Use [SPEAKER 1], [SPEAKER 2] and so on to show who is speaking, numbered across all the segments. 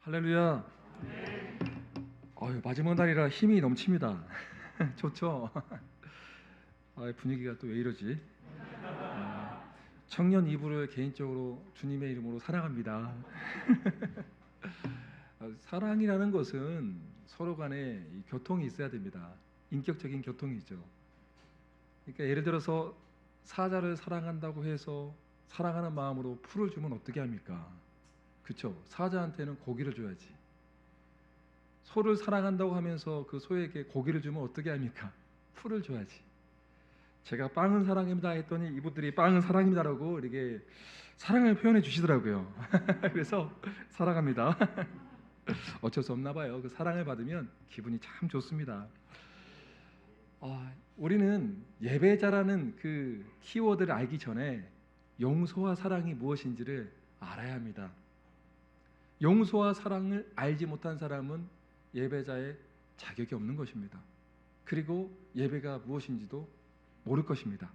[SPEAKER 1] 할렐루야. 마지막 날이라 힘이 넘칩니다. 좋죠? 분위기가 또 왜 이러지? 청년 이브를 개인적으로 주님의 이름으로 사랑합니다. 사랑이라는 것은 서로 간에 이 교통이 있어야 됩니다. 인격적인 교통이죠. 그러니까 예를 들어서 사자를 사랑한다고 해서 사랑하는 마음으로 풀을 주면 어떻게 합니까? 그렇죠? 사자한테는 고기를 줘야지. 소를 사랑한다고 하면서 그 소에게 고기를 주면 어떻게 합니까? 풀을 줘야지. 제가 빵은 사랑입니다 했더니 이분들이 빵은 사랑입니다라고 이렇게 사랑을 표현해 주시더라고요. 그래서 사랑합니다. 어쩔 수 없나 봐요. 그 사랑을 받으면 기분이 참 좋습니다. 우리는 예배자라는 그 키워드를 알기 전에 용서와 사랑이 무엇인지를 알아야 합니다. 용서와 사랑을 알지 못한 사람은 예배자의 자격이 없는 것입니다. 그리고 예배가 무엇인지도 모를 것입니다.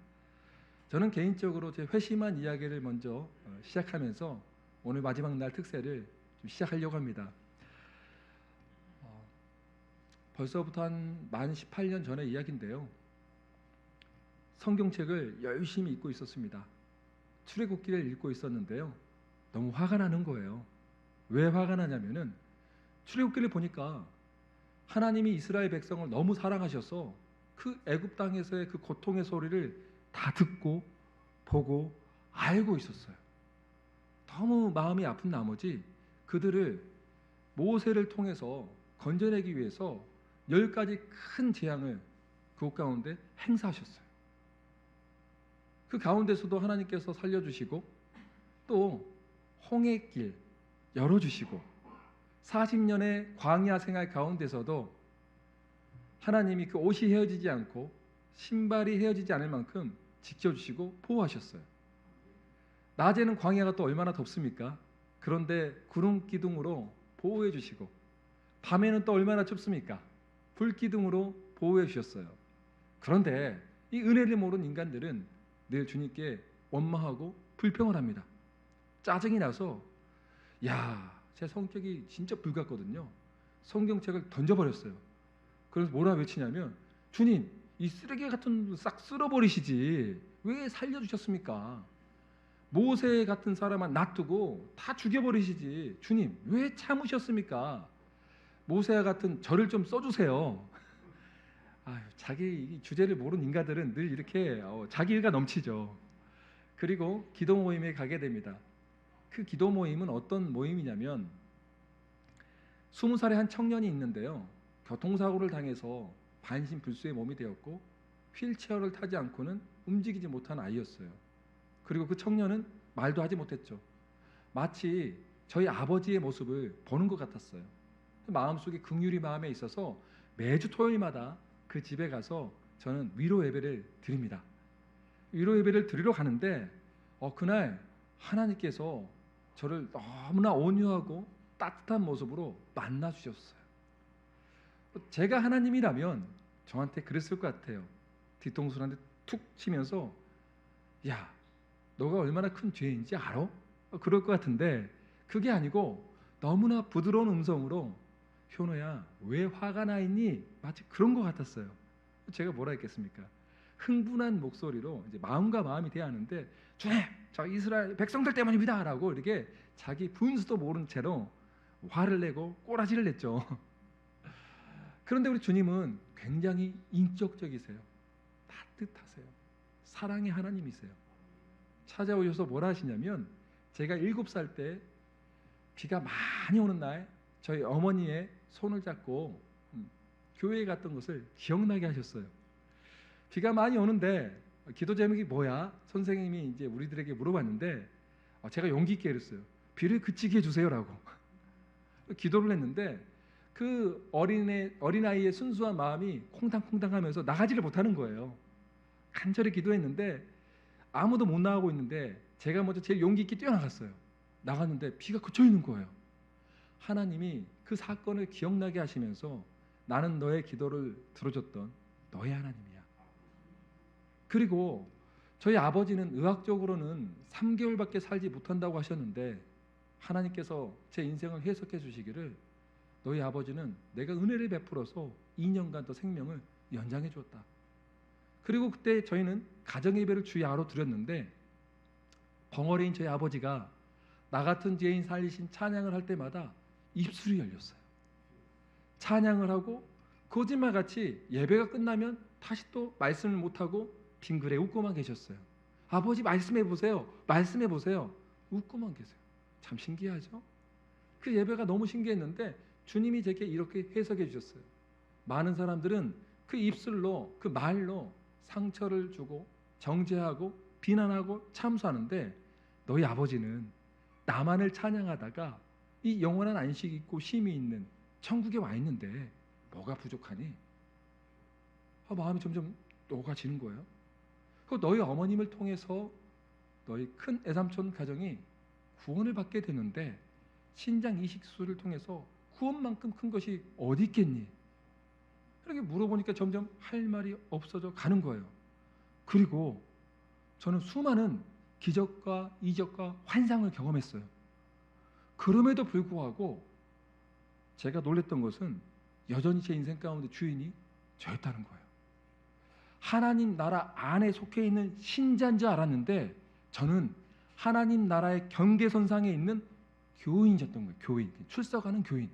[SPEAKER 1] 저는 개인적으로 제 회심한 이야기를 먼저 시작하면서 오늘 마지막 날 특세를 좀 시작하려고 합니다. 벌써부터 만 18년 전의 이야기인데요. 성경책을 열심히 읽고 있었습니다. 출애굽기를 읽고 있었는데요. 너무 화가 나는 거예요. 왜 화가 나냐면은 출애굽기를 보니까 하나님이 이스라엘 백성을 너무 사랑하셔서 그 애굽 땅에서의 그 고통의 소리를 다 듣고 보고 알고 있었어요. 너무 마음이 아픈 나머지 그들을 모세를 통해서 건져내기 위해서 10가지 큰 재앙을 그곳 가운데 행사하셨어요. 그 가운데서도 하나님께서 살려주시고 또 홍해길 열어주시고 40년의 광야 생활 가운데서도 하나님이 그 옷이 헤어지지 않고 신발이 헤어지지 않을 만큼 지켜주시고 보호하셨어요. 낮에는 광야가 또 얼마나 덥습니까? 그런데 구름 기둥으로 보호해 주시고 밤에는 또 얼마나 춥습니까? 불 기둥으로 보호해 주셨어요. 그런데 이 은혜를 모르는 인간들은 늘 주님께 원망하고 불평을 합니다. 짜증이 나서 제 성격이 진짜 불같거든요. 성경책을 던져버렸어요. 그래서 뭐라 외치냐면 주님 이 쓰레기 같은 거 싹 쓸어버리시지 왜 살려주셨습니까? 모세 같은 사람만 놔두고 다 죽여버리시지 주님 왜 참으셨습니까? 모세와 같은 저를 좀 써주세요. 자기 주제를 모르는 인간들은 늘 이렇게 자기 일가 넘치죠. 그리고 기도 모임에 가게 됩니다. 그 기도 모임은 어떤 모임이냐면 20살의 한 청년이 있는데요. 교통사고를 당해서 반신불수의 몸이 되었고 휠체어를 타지 않고는 움직이지 못한 아이였어요. 그리고 그 청년은 말도 하지 못했죠. 마치 저희 아버지의 모습을 보는 것 같았어요. 마음속에 긍휼이 마음에 있어서 매주 토요일마다 그 집에 가서 저는 위로 예배를 드립니다. 위로 예배를 드리러 가는데 그날 하나님께서 저를 너무나 온유하고 따뜻한 모습으로 만나 주셨어요. 제가 하나님이라면 저한테 그랬을 것 같아요. 뒤통수를 한 대 툭 치면서 야 너가 얼마나 큰 죄인지 알아? 그럴 것 같은데 그게 아니고 너무나 부드러운 음성으로 효노야 왜 화가 나 있니? 마치 그런 것 같았어요. 제가 뭐라 했겠습니까? 흥분한 목소리로 이제 마음과 마음이 대하는데 주님 저 이스라엘 백성들 때문입니다 라고 이렇게 자기 분수도 모른 채로 화를 내고 꼬라지를 냈죠. 그런데 우리 주님은 굉장히 인격적이세요. 따뜻하세요. 사랑의 하나님이세요. 찾아오셔서 뭐라 하시냐면 제가 7살 때 비가 많이 오는 날 저희 어머니의 손을 잡고 교회에 갔던 것을 기억나게 하셨어요. 비가 많이 오는데 기도 제목이 뭐야? 선생님이 이제 우리들에게 물어봤는데 제가 용기 있게 그랬어요. 비를 그치게 해주세요라고 기도를 했는데 그 어린아이의 순수한 마음이 콩당콩당하면서 나가지를 못하는 거예요. 간절히 기도했는데 아무도 못 나가고 있는데 제가 먼저 제일 용기 있게 뛰어나갔어요. 나갔는데 비가 그쳐 있는 거예요. 하나님이 그 사건을 기억나게 하시면서 나는 너의 기도를 들어줬던 너의 하나님이야. 그리고 저희 아버지는 의학적으로는 3개월밖에 살지 못한다고 하셨는데 하나님께서 제 인생을 해석해 주시기를 너희 아버지는 내가 은혜를 베풀어서 2년간 더 생명을 연장해 주었다. 그리고 그때 저희는 가정예배를 주 야로 드렸는데 벙어리인 저희 아버지가 나 같은 죄인 살리신 찬양을 할 때마다 입술이 열렸어요. 찬양을 하고 거짓말같이 예배가 끝나면 다시 또 말씀을 못하고 빙그레 웃고만 계셨어요. 아버지 말씀해 보세요. 말씀해 보세요. 웃고만 계세요. 참 신기하죠? 그 예배가 너무 신기했는데 주님이 제게 이렇게 해석해 주셨어요. 많은 사람들은 그 입술로 그 말로 상처를 주고 정죄하고 비난하고 참수하는데 너희 아버지는 나만을 찬양하다가 이 영원한 안식이 있고 쉼이 있는 천국에 와 있는데 뭐가 부족하니? 마음이 점점 녹아지는 거예요. 그 너희 어머님을 통해서 너희 큰 애삼촌 가정이 구원을 받게 되는데 신장 이식술을 통해서 구원만큼 큰 것이 어디 있겠니? 이렇게 물어보니까 점점 할 말이 없어져 가는 거예요. 그리고 저는 수많은 기적과 이적과 환상을 경험했어요. 그럼에도 불구하고 제가 놀랬던 것은 여전히 제 인생 가운데 주인이 저였다는 거예요. 하나님 나라 안에 속해 있는 신자인 줄 알았는데 저는 하나님 나라의 경계선상에 있는 교인이었던 거예요. 교인, 출석하는 교인.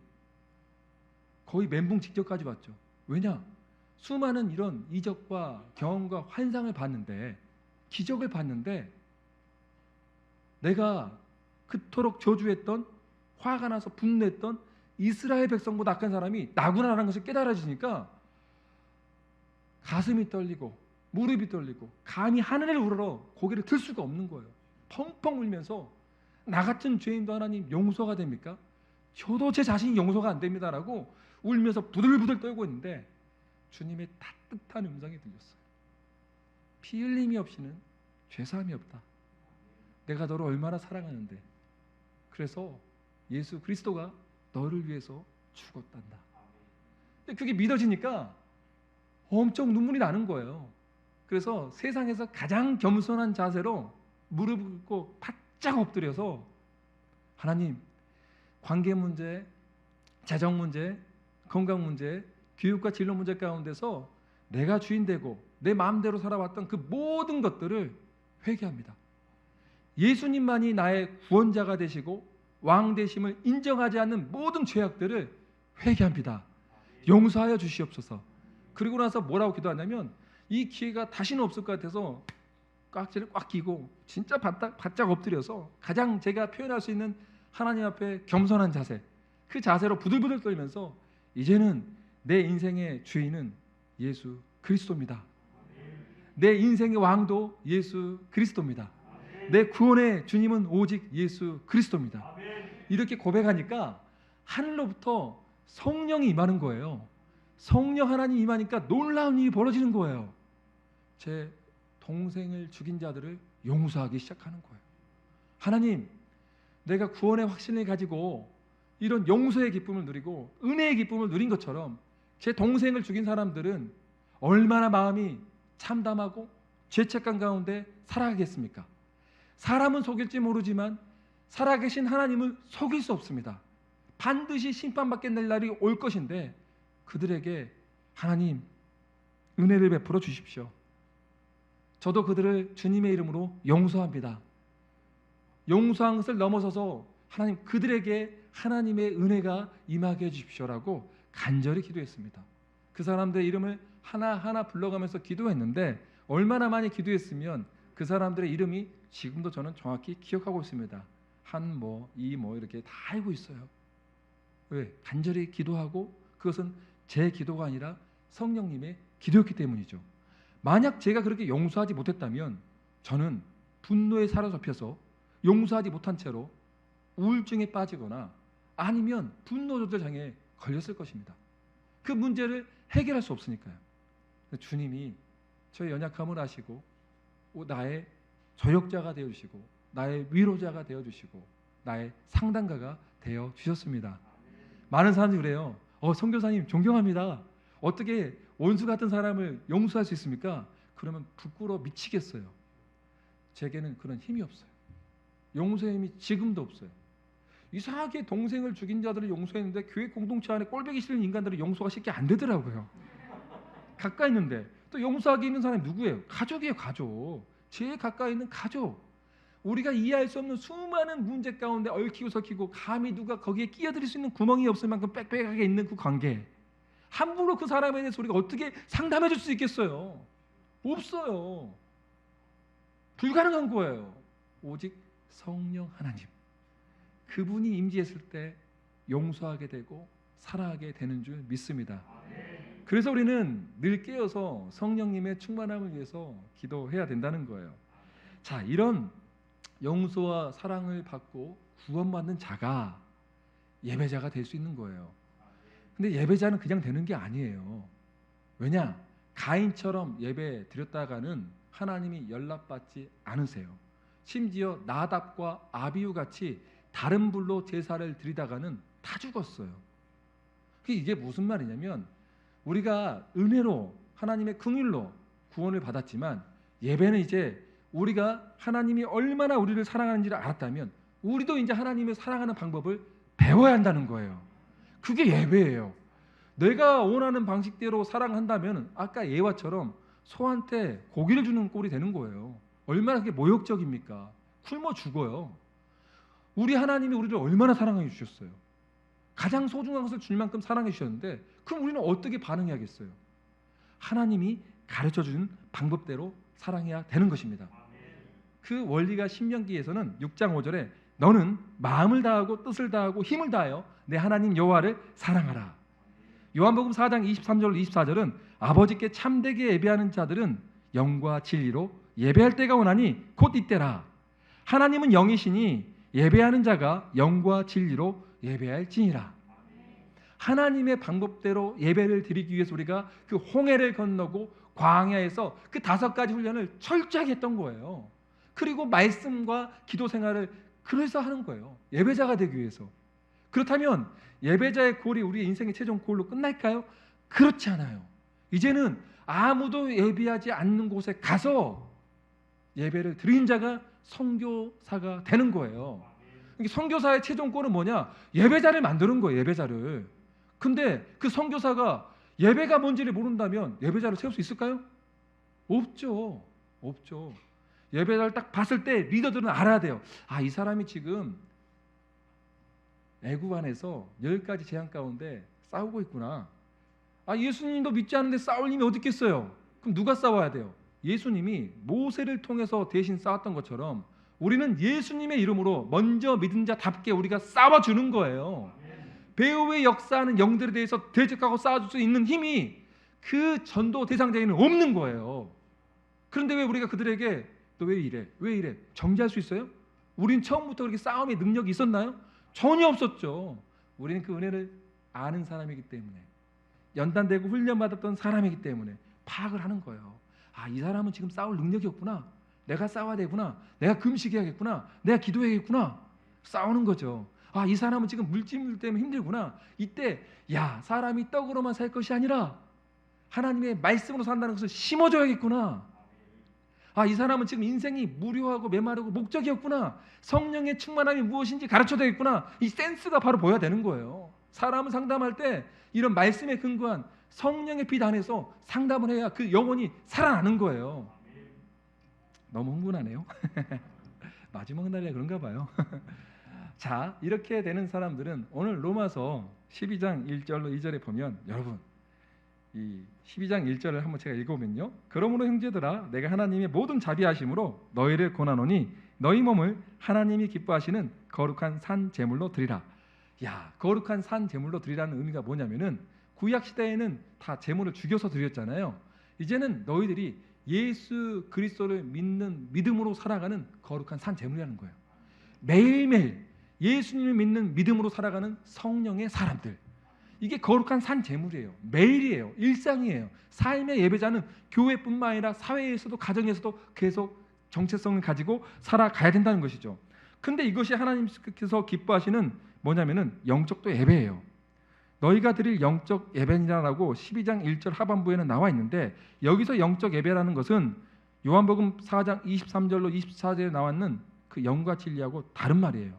[SPEAKER 1] 거의 멘붕 직전까지 왔죠. 왜냐? 수많은 이런 이적과 경험과 환상을 봤는데, 기적을 봤는데 내가 그토록 저주했던, 화가 나서 분노했던 이스라엘 백성보다 악한 사람이 나구나라는 것을 깨달아지니까 가슴이 떨리고 무릎이 떨리고 감히 하늘을 우러러 고개를 들 수가 없는 거예요. 펑펑 울면서 나 같은 죄인도 하나님 용서가 됩니까? 저도 제 자신이 용서가 안 됩니다라고 울면서 부들부들 떨고 있는데 주님의 따뜻한 음성이 들렸어요. 피 흘림이 없이는 죄사함이 없다. 내가 너를 얼마나 사랑하는데 그래서 예수 그리스도가 너를 위해서 죽었단다. 근데 그게 믿어지니까 엄청 눈물이 나는 거예요. 그래서 세상에서 가장 겸손한 자세로 무릎 꿇고 바짝 엎드려서 하나님, 관계 문제, 재정 문제, 건강 문제, 교육과 진로 문제 가운데서 내가 주인 되고 내 마음대로 살아왔던 그 모든 것들을 회개합니다. 예수님만이 나의 구원자가 되시고 왕 되심을 인정하지 않는 모든 죄악들을 회개합니다. 용서하여 주시옵소서. 그리고 나서 뭐라고 기도하냐면 이 기회가 다시는 없을 것 같아서 깍지를 꽉 끼고 진짜 바짝 엎드려서 가장 제가 표현할 수 있는 하나님 앞에 겸손한 자세, 그 자세로 부들부들 떨면서 이제는 내 인생의 주인은 예수 그리스도입니다. 내 인생의 왕도 예수 그리스도입니다. 내 구원의 주님은 오직 예수 그리스도입니다. 이렇게 고백하니까 하늘로부터 성령이 임하는 거예요. 성령 하나님 임하니까 놀라운 일이 벌어지는 거예요. 제 동생을 죽인 자들을 용서하기 시작하는 거예요. 하나님, 내가 구원의 확신을 가지고 이런 용서의 기쁨을 누리고 은혜의 기쁨을 누린 것처럼 제 동생을 죽인 사람들은 얼마나 마음이 참담하고 죄책감 가운데 살아가겠습니까? 사람은 속일지 모르지만 살아계신 하나님은 속일 수 없습니다. 반드시 심판받게 될 날이 올 것인데 그들에게 하나님 은혜를 베풀어 주십시오. 저도 그들을 주님의 이름으로 용서합니다. 용서한 것을 넘어서서 하나님 그들에게 하나님의 은혜가 임하게 해주십시오라고 간절히 기도했습니다. 그 사람들의 이름을 하나하나 불러가면서 기도했는데 얼마나 많이 기도했으면 그 사람들의 이름이 지금도 저는 정확히 기억하고 있습니다. 한모, 이모 이렇게 다 알고 있어요. 왜? 간절히 기도하고 그것은 제 기도가 아니라 성령님의 기도였기 때문이죠. 만약 제가 그렇게 용서하지 못했다면 저는 분노에 사로잡혀서 용서하지 못한 채로 우울증에 빠지거나 아니면 분노 조절 장애에 걸렸을 것입니다. 그 문제를 해결할 수 없으니까요. 주님이 저의 연약함을 아시고 나의 저역자가 되어주시고 나의 위로자가 되어주시고 나의 상담가가 되어주셨습니다. 많은 사람들이 그래요. 선교사님 존경합니다. 어떻게 원수 같은 사람을 용서할 수 있습니까? 그러면 부끄러워 미치겠어요. 제게는 그런 힘이 없어요. 용서의 힘이 지금도 없어요. 이상하게 동생을 죽인 자들을 용서했는데 교회 공동체 안에 꼴보기 싫은 인간들은 용서가 쉽게 안 되더라고요. 가까이 있는데 또 용서하기 있는 사람이 누구예요? 가족이에요. 가족. 제일 가까이 있는 가족. 우리가 이해할 수 없는 수많은 문제 가운데 얽히고 설키고 감히 누가 거기에 끼어들 수 있는 구멍이 없을 만큼 빽빽하게 있는 그 관계, 함부로 그 사람에 대해서 우리가 어떻게 상담해 줄 수 있겠어요? 없어요. 불가능한 거예요. 오직 성령 하나님, 그분이 임재했을 때 용서하게 되고 사랑하게 되는 줄 믿습니다. 그래서 우리는 늘 깨어서 성령님의 충만함을 위해서 기도해야 된다는 거예요. 자, 이런 용서와 사랑을 받고 구원받는 자가 예배자가 될 수 있는 거예요. 근데 예배자는 그냥 되는 게 아니에요. 왜냐? 가인처럼 예배 드렸다가는 하나님이 연락받지 않으세요. 심지어 나답과 아비후 같이 다른 불로 제사를 드리다가는 다 죽었어요. 이게 무슨 말이냐면, 우리가 은혜로 하나님의 긍휼로 구원을 받았지만 예배는 이제 우리가 하나님이 얼마나 우리를 사랑하는지를 알았다면 우리도 이제 하나님을 사랑하는 방법을 배워야 한다는 거예요. 그게 예배예요. 내가 원하는 방식대로 사랑한다면 아까 예화처럼 소한테 고기를 주는 꼴이 되는 거예요. 얼마나 그게 모욕적입니까? 굶어 죽어요. 우리 하나님이 우리를 얼마나 사랑해 주셨어요. 가장 소중한 것을 줄 만큼 사랑해 주셨는데 그럼 우리는 어떻게 반응해야겠어요? 하나님이 가르쳐준 방법대로 사랑해야 되는 것입니다. 그 원리가 신명기에서는 6장 5절에 너는 마음을 다하고 뜻을 다하고 힘을 다하여 내 하나님 여호와를 사랑하라. 요한복음 4장 23절 24절은 아버지께 참되게 예배하는 자들은 영과 진리로 예배할 때가 오나니 곧 이때라. 하나님은 영이시니 예배하는 자가 영과 진리로 예배할지니라. 하나님의 방법대로 예배를 드리기 위해서 우리가 그 홍해를 건너고 광야에서 그 5가지 훈련을 철저하게 했던 거예요. 그리고 말씀과 기도 생활을 그래서 하는 거예요. 예배자가 되기 위해서. 그렇다면 예배자의 꼴이 우리 인생의 최종 꼴로 끝날까요? 그렇지 않아요. 이제는 아무도 예배하지 않는 곳에 가서 예배를 드린 자가 선교사가 되는 거예요. 선교사의 최종 꼴은 뭐냐? 예배자를 만드는 거예요. 예배자를. 근데 그 선교사가 예배가 뭔지를 모른다면 예배자를 세울 수 있을까요? 없죠. 없죠. 예배자를 딱 봤을 때 리더들은 알아야 돼요. 아, 이 사람이 지금 애굽 안에서 10가지 재앙 가운데 싸우고 있구나. 아, 예수님도 믿지 않는데 싸울 힘이 어디 있겠어요? 그럼 누가 싸워야 돼요? 예수님이 모세를 통해서 대신 싸웠던 것처럼 우리는 예수님의 이름으로 먼저 믿은 자답게 우리가 싸워주는 거예요. 배후의 역사하는 영들에 대해서 대적하고 싸워줄 수 있는 힘이 그 전도 대상자에는 없는 거예요. 그런데 왜 우리가 그들에게 너 왜 이래? 왜 이래? 정지할 수 있어요? 우린 처음부터 그렇게 싸움의 능력이 있었나요? 전혀 없었죠. 우리는 그 은혜를 아는 사람이기 때문에, 연단되고 훈련받았던 사람이기 때문에 파악을 하는 거예요. 아, 이 사람은 지금 싸울 능력이 없구나. 내가 싸워야 되구나. 내가 금식해야겠구나. 내가 기도해야겠구나. 싸우는 거죠. 아, 이 사람은 지금 물질 때문에 힘들구나. 이때 야, 사람이 떡으로만 살 것이 아니라 하나님의 말씀으로 산다는 것을 심어줘야겠구나. 아, 이 사람은 지금 인생이 무료하고 메마르고 목적이었구나. 성령의 충만함이 무엇인지 가르쳐야 되겠구나. 이 센스가 바로 보여야 되는 거예요. 사람을 상담할 때 이런 말씀에 근거한 성령의 빛 안에서 상담을 해야 그 영혼이 살아나는 거예요. 너무 흥분하네요. 마지막 날이라 그런가 봐요. 자, 이렇게 되는 사람들은 오늘 로마서 12장 1절로 2절에 보면, 여러분 이 12장 1절을 한번 제가 읽어보면요, 그러므로 형제들아 내가 하나님의 모든 자비하심으로 너희를 권하노니 너희 몸을 하나님이 기뻐하시는 거룩한 산 제물로 드리라. 야, 거룩한 산 제물로 드리라는 의미가 뭐냐면은 구약 시대에는 다 제물을 죽여서 드렸잖아요. 이제는 너희들이 예수 그리스도를 믿는 믿음으로 살아가는 거룩한 산 제물이라는 거예요. 매일매일 예수님을 믿는 믿음으로 살아가는 성령의 사람들, 이게 거룩한 산 제물이에요. 매일이에요. 일상이에요. 삶의 예배자는 교회뿐만 아니라 사회에서도 가정에서도 계속 정체성을 가지고 살아가야 된다는 것이죠. 근데 이것이 하나님께서 기뻐하시는 뭐냐면은 영적도 예배예요. 너희가 드릴 영적 예배니라라고 12장 1절 하반부에는 나와 있는데, 여기서 영적 예배라는 것은 요한복음 4장 23절로 24절에 나왔는 그 영과 진리하고 다른 말이에요.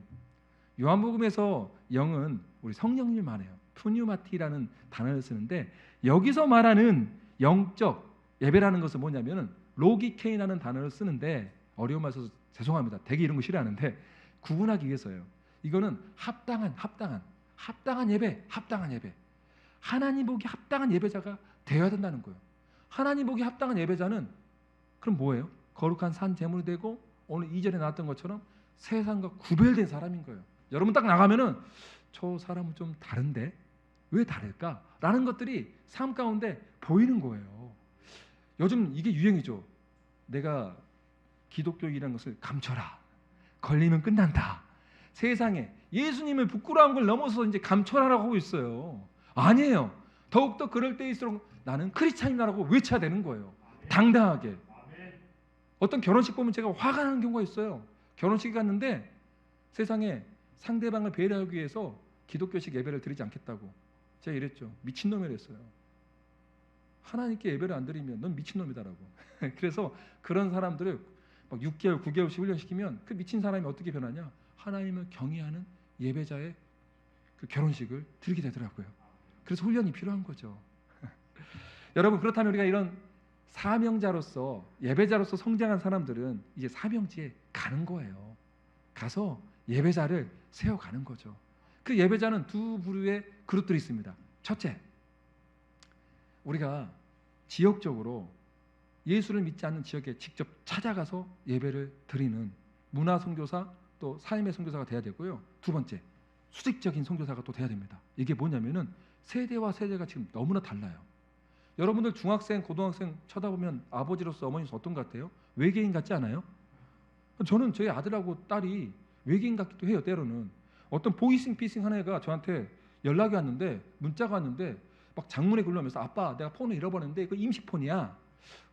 [SPEAKER 1] 요한복음에서 영은 우리 성령님을 말해요. 푸뉴마티라는 단어를 쓰는데 여기서 말하는 영적 예배라는 것은 뭐냐면은 로기케이라는 단어를 쓰는데 어려운 말 써서 죄송합니다. 되게 이런 거 싫어하는데 구분하기 위해서요. 이거는 합당한 예배, 합당한 예배. 하나님 보기 합당한 예배자가 되어야 된다는 거예요. 하나님 보기 합당한 예배자는 그럼 뭐예요? 거룩한 산 제물이 되고 오늘 2절에 나왔던 것처럼 세상과 구별된 사람인 거예요. 여러분 딱 나가면은 저 사람은 좀 다른데 왜 다를까? 라는 것들이 삶 가운데 보이는 거예요. 요즘 이게 유행이죠. 내가 기독교인이라는 것을 감춰라. 걸리면 끝난다. 세상에 예수님을 부끄러운 걸 넘어서 이제 감춰라라고 하고 있어요. 아니에요. 더욱더 그럴 때일수록 나는 크리스찬이라고 외쳐야 되는 거예요. 당당하게. 어떤 결혼식 보면 제가 화가 나는 경우가 있어요. 결혼식에 갔는데 세상에 상대방을 배려하기 위해서 기독교식 예배를 드리지 않겠다고 제가 이랬죠. 미친놈이라 했어요. 하나님께 예배를 안 드리면 넌 미친놈이다라고. 그래서 그런 사람들을 막 6개월, 9개월씩 훈련시키면 그 미친 사람이 어떻게 변하냐? 하나님을 경외하는 예배자의 그 결혼식을 드리게 되더라고요. 그래서 훈련이 필요한 거죠. 여러분 그렇다면 우리가 이런 사명자로서 예배자로서 성장한 사람들은 이제 사명지에 가는 거예요. 가서 예배자를 세워가는 거죠. 그 예배자는 두 부류의 그룹들이 있습니다. 첫째, 우리가 지역적으로 예수를 믿지 않는 지역에 직접 찾아가서 예배를 드리는 문화 선교사 또 삶의 선교사가 돼야 되고요. 두 번째, 수직적인 선교사가 또 돼야 됩니다. 이게 뭐냐면은 세대와 세대가 지금 너무나 달라요. 여러분들 중학생, 고등학생 쳐다보면 아버지로서 어머니로서 어떤 것 같아요? 외계인 같지 않아요? 저는 저희 아들하고 딸이 외계인 같기도 해요. 때로는 어떤 보이싱피싱 한 애가 저한테 연락이 왔는데 문자가 왔는데 막 장문에 글러면서 아빠 내가 폰을 잃어버렸는데 이거 임시폰이야.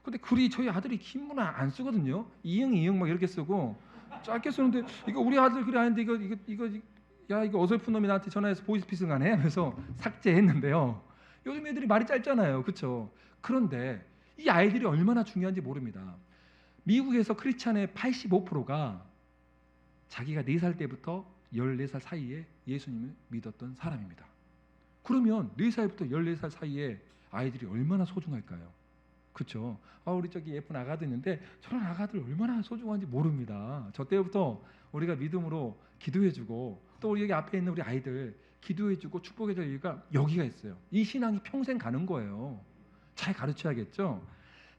[SPEAKER 1] 근데 글이 저희 아들이 긴 문을 안 쓰거든요. 이응 막 이렇게 쓰고 짧게 쓰는데 이거 우리 아들 글이 아닌데 이거 어설픈 놈이 나한테 전화해서 보이스피싱 하네 하면서 삭제했는데요. 요즘 애들이 말이 짧잖아요. 그렇죠? 그런데 이 아이들이 얼마나 중요한지 모릅니다. 미국에서 크리스찬의 85%가 자기가 4살 때부터 14살 사이에 예수님을 믿었던 사람입니다. 그러면 4살부터 14살 사이에 아이들이 얼마나 소중할까요? 그렇죠? 우리 저기 예쁜 아가도 있는데 저런 아가들 얼마나 소중한지 모릅니다. 저 때부터 우리가 믿음으로 기도해주고 또 우리 여기 앞에 있는 우리 아이들 기도해주고 축복해줄 이유가 여기가 있어요. 이 신앙이 평생 가는 거예요. 잘 가르쳐야겠죠?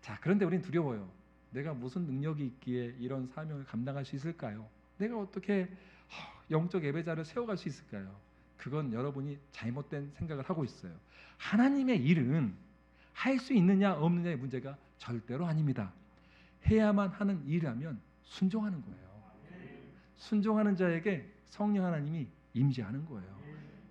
[SPEAKER 1] 자, 그런데 우린 두려워요. 내가 무슨 능력이 있기에 이런 사명을 감당할 수 있을까요? 내가 어떻게 영적 예배자를 세워갈 수 있을까요? 그건 여러분이 잘못된 생각을 하고 있어요. 하나님의 일은 할 수 있느냐 없느냐의 문제가 절대로 아닙니다. 해야만 하는 일이라면 순종하는 거예요. 순종하는 자에게 성령 하나님이 임재하는 거예요.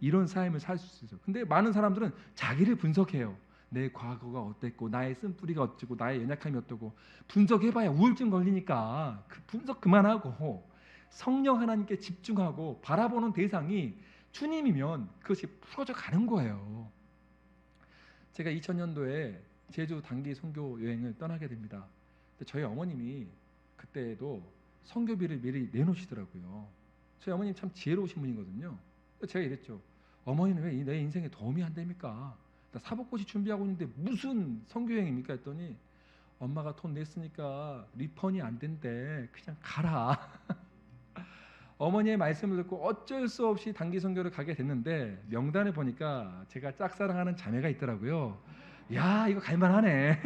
[SPEAKER 1] 이런 삶을 살 수 있어요. 근데 많은 사람들은 자기를 분석해요. 내 과거가 어땠고 나의 쓴뿌리가 어쩌고 나의 연약함이 어떠고 분석해봐야 우울증 걸리니까 그 분석 그만하고 성령 하나님께 집중하고 바라보는 대상이 주님이면 그것이 풀어져 가는 거예요. 제가 2000년도에 제주 단기 선교 여행을 떠나게 됩니다. 근데 저희 어머님이 그때도 선교비를 미리 내놓으시더라고요. 저희 어머님 참 지혜로우신 분이거든요. 제가 이랬죠. 어머니는 왜 내 인생에 도움이 안 됩니까? 나 사복고시 준비하고 있는데 무슨 선교 여행입니까? 했더니 엄마가 돈 냈으니까 리펀이 안 된대. 그냥 가라. 어머니의 말씀을 듣고 어쩔 수 없이 단기 선교를 가게 됐는데 명단을 보니까 제가 짝사랑하는 자매가 있더라고요. 야, 이거 갈만하네.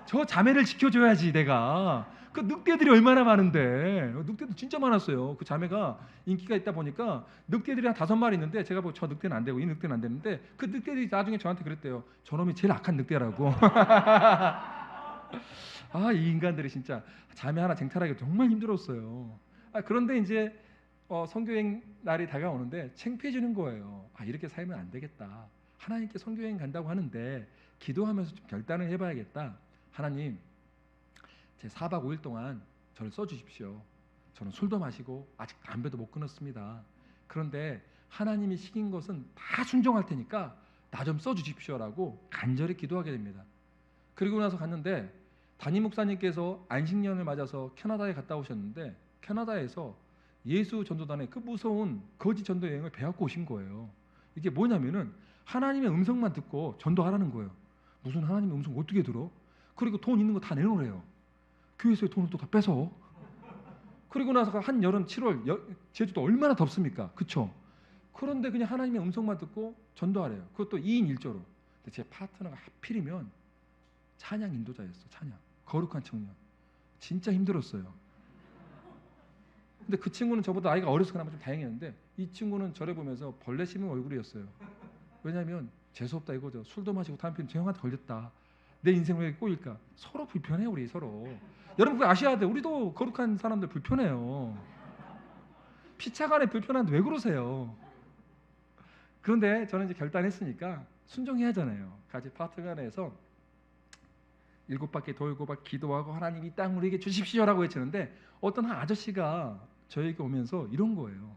[SPEAKER 1] 저 자매를 지켜줘야지 내가. 그 늑대들이 얼마나 많은데. 늑대도 진짜 많았어요. 그 자매가 인기가 있다 보니까 늑대들이 한 5마리 있는데 제가 보고 저 늑대는 안 되고 이 늑대는 안 되는데 그 늑대들이 나중에 저한테 그랬대요. 저놈이 제일 악한 늑대라고. 이 인간들이 진짜 자매 하나 쟁탈하기 정말 힘들었어요. 그런데 이제 선교여행 날이 다가오는데 창피해지는 거예요. 이렇게 살면 안 되겠다. 하나님께 선교여행 간다고 하는데 기도하면서 좀 결단을 해봐야겠다. 하나님, 제 4박 5일 동안 저를 써주십시오. 저는 술도 마시고 아직 담배도 못 끊었습니다. 그런데 하나님이 시킨 것은 다 순종할 테니까 나 좀 써주십시오라고 간절히 기도하게 됩니다. 그리고 나서 갔는데 담임 목사님께서 안식년을 맞아서 캐나다에 갔다 오셨는데 캐나다에서 예수 전도단에 그 무서운 거짓 전도 여행을 배워갖고 오신 거예요. 이게 뭐냐면은 하나님의 음성만 듣고 전도하라는 거예요. 무슨 하나님의 음성 어떻게 들어? 그리고 돈 있는 거 다 내놓으래요. 교회에서의 돈을 또 다 뺏어. 그리고 나서 한여름 7월 제주도 얼마나 덥습니까? 그쵸? 그런데 그냥 하나님의 음성만 듣고 전도하래요. 그것도 2인 1조로. 근데 제 파트너가 하필이면 찬양 인도자였어. 찬양. 거룩한 청년. 진짜 힘들었어요. 근데 그 친구는 저보다 나이가 어려서 그나마 좀 다행이었는데 이 친구는 저를 보면서 벌레 씹은 얼굴이었어요. 왜냐하면 재수없다 이거죠. 술도 마시고 담배 피우면 저 형한테 걸렸다. 내 인생 왜 꼬일까? 서로 불편해요. 우리 서로. 여러분 그거 아셔야 돼요. 우리도 거룩한 사람들 불편해요. 피차간에 불편한데 왜 그러세요? 그런데 저는 이제 결단했으니까 순종해야 하잖아요. 같이 파트간에서 7바퀴 돌고 막 기도하고 하나님 이 땅 우리에게 주십시오라고 외치는데 어떤 한 아저씨가 저에게 오면서 이런 거예요.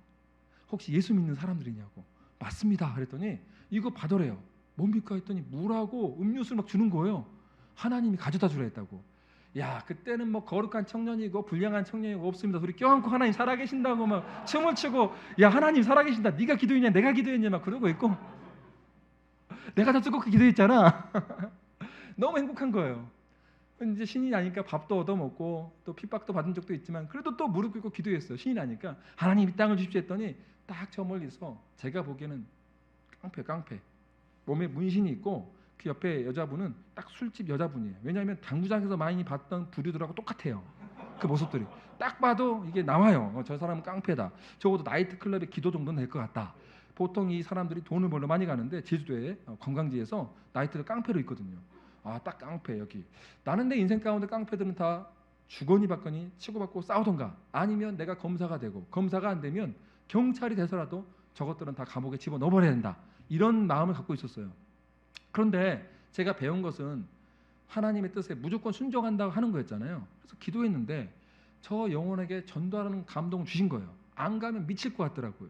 [SPEAKER 1] 혹시 예수 믿는 사람들이냐고. 맞습니다. 그랬더니 이거 받으래요. 뭡니까 했더니 물하고 음료수를 막 주는 거예요. 하나님이 가져다 주라 했다고. 야, 그때는 뭐 거룩한 청년이고 불량한 청년이고 없습니다. 우리 껴안고 하나님 살아계신다고 막 춤을 추고 야 하나님 살아계신다. 네가 기도했냐 내가 기도했냐 막 그러고 있고 내가 더 뜨겁게 기도했잖아. 너무 행복한 거예요. 이제 신이 나니까 밥도 얻어먹고 또 핍박도 받은 적도 있지만 그래도 또 무릎 꿇고 기도했어요. 신이 나니까 하나님 이 땅을 주십시오 했더니 딱 저 멀리서 제가 보기에는 깡패 몸에 문신이 있고 그 옆에 여자분은 딱 술집 여자분이에요. 왜냐하면 당구장에서 많이 봤던 부류들하고 똑같아요. 그 모습들이 딱 봐도 이게 나와요. 저 사람은 깡패다. 적어도 나이트클럽의 기도 정도는 될 것 같다. 보통 이 사람들이 돈을 벌러 많이 가는데 제주도에 관광지에서 나이트를 깡패로 있거든요. 아, 딱 깡패 여기. 나는 내 인생 가운데 깡패들은 다 주거니 받거니 치고받고 싸우던가 아니면 내가 검사가 되고 검사가 안 되면 경찰이 돼서라도 저것들은 다 감옥에 집어넣어버려야 된다. 이런 마음을 갖고 있었어요. 그런데 제가 배운 것은 하나님의 뜻에 무조건 순종한다고 하는 거였잖아요. 그래서 기도했는데 저 영혼에게 전도하는 감동을 주신 거예요. 안 가면 미칠 것 같더라고요.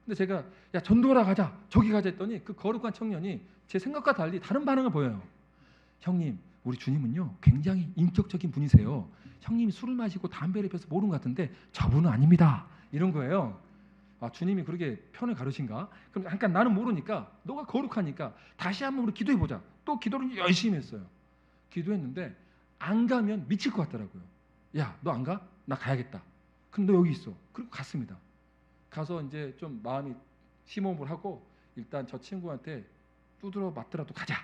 [SPEAKER 1] 근데 제가 야 전도하러 가자 저기 가자 했더니 그 거룩한 청년이 제 생각과 달리 다른 반응을 보여요. 형님 우리 주님은요 굉장히 인격적인 분이세요. 형님이 술을 마시고 담배를 피워서 모르는 것 같은데 저분은 아닙니다. 이런 거예요. 아, 주님이 그렇게 편을 가르신가? 그럼 잠깐 나는 모르니까 너가 거룩하니까 다시 한번 우리 기도해보자. 또 기도를 열심히 했어요. 기도했는데 안 가면 미칠 것 같더라고요. 야, 너 안 가? 나 가야겠다. 그럼 너 여기 있어. 그리고 갔습니다. 가서 이제 좀 마음이 심호흡을 하고 일단 저 친구한테 두드러 맞더라도 가자.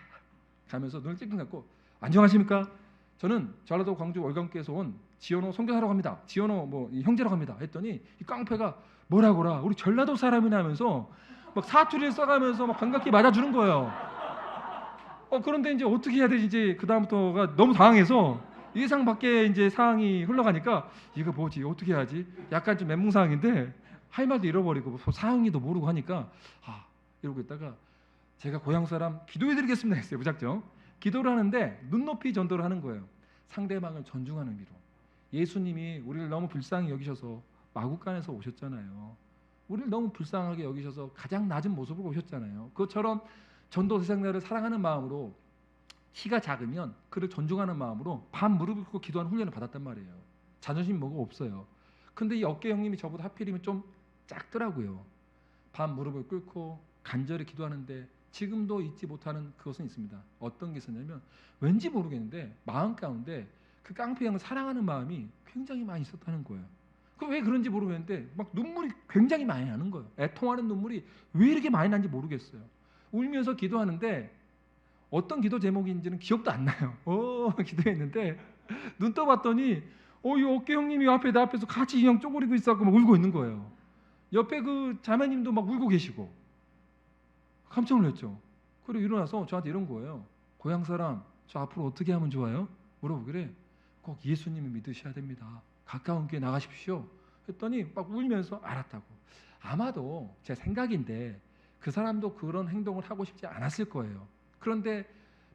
[SPEAKER 1] 가면서 눈을 찔끔 감고 안녕하십니까? 저는 전라도 광주 월광교에서 온 지연호 선교사라고 합니다. 지연호 뭐 형제라고 합니다. 했더니 이 깡패가 뭐라고라 우리 전라도 사람이나 하면서 막 사투리를 써가면서 막 반갑게 맞아주는 거예요. 그런데 이제 어떻게 해야 되지? 이제 그 다음부터가 너무 당황해서 예상 밖에 이제 상황이 흘러가니까 이거 뭐지? 어떻게 해야지? 약간 좀 멘붕 상황인데 할 말도 잃어버리고 상황이도 모르고 하니까 이러고 있다가 제가 고향 사람 기도해드리겠습니다 했어요. 무작정 기도를 하는데 눈높이 전도를 하는 거예요. 상대방을 존중하는 의미로. 예수님이 우리를 너무 불쌍히 여기셔서 마국간에서 오셨잖아요. 우리를 너무 불쌍하게 여기셔서 가장 낮은 모습으로 오셨잖아요. 그것처럼 전도 대상자를 사랑하는 마음으로 키가 작으면 그를 존중하는 마음으로 반 무릎을 꿇고 기도하는 훈련을 받았단 말이에요. 자존심이 뭐가 없어요. 근데 이 어깨 형님이 저보다 하필이면 좀 작더라고요. 반 무릎을 꿇고 간절히 기도하는데 지금도 잊지 못하는 그것은 있습니다. 어떤 게 있었냐면 왠지 모르겠는데 마음 가운데 그 깡패 형을 사랑하는 마음이 굉장히 많이 있었다는 거예요. 그 왜 그런지 모르겠는데 막 눈물이 굉장히 많이 나는 거예요. 애통하는 눈물이 왜 이렇게 많이 나는지 모르겠어요. 울면서 기도하는데 어떤 기도 제목인지는 기억도 안 나요. 기도했는데 눈 떠봤더니 이 어깨 형님이 앞에 내 앞에서 같이 이 형 쪼그리고 있어서 막 울고 있는 거예요. 옆에 그 자매님도 막 울고 계시고 깜짝 놀랐죠. 그리고 일어나서 저한테 이런 거예요. 고향 사람 저 앞으로 어떻게 하면 좋아요? 물어보길래 꼭 예수님을 믿으셔야 됩니다. 가까운 교회 나가십시오. 했더니 막 울면서 알았다고. 아마도 제 생각인데 그 사람도 그런 행동을 하고 싶지 않았을 거예요. 그런데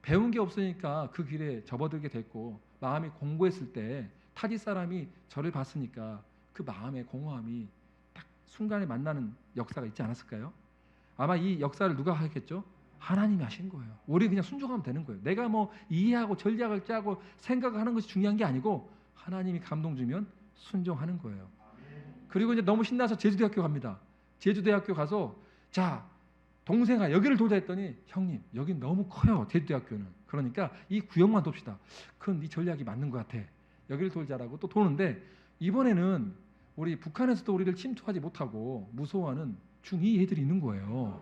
[SPEAKER 1] 배운 게 없으니까 그 길에 접어들게 됐고 마음이 공고했을 때 타지 사람이 저를 봤으니까 그 마음의 공허함이 딱 순간에 만나는 역사가 있지 않았을까요? 아마 이 역사를 누가 하겠죠? 하나님이 하신 거예요. 우리 그냥 순종하면 되는 거예요. 내가 뭐 이해하고 전략을 짜고 생각하는 것이 중요한 게 아니고 하나님이 감동 주면 순종하는 거예요. 그리고 이제 너무 신나서 제주대학교 갑니다. 제주대학교 가서 자 동생아 여기를 돌자 했더니 형님 여긴 너무 커요 제주대학교는. 그러니까 이 구역만 돕시다. 그건 네 전략이 맞는 것 같아. 여기를 돌자라고 또 도는데 이번에는 우리 북한에서도 우리를 침투하지 못하고 무서워하는 중2 애들이 있는 거예요.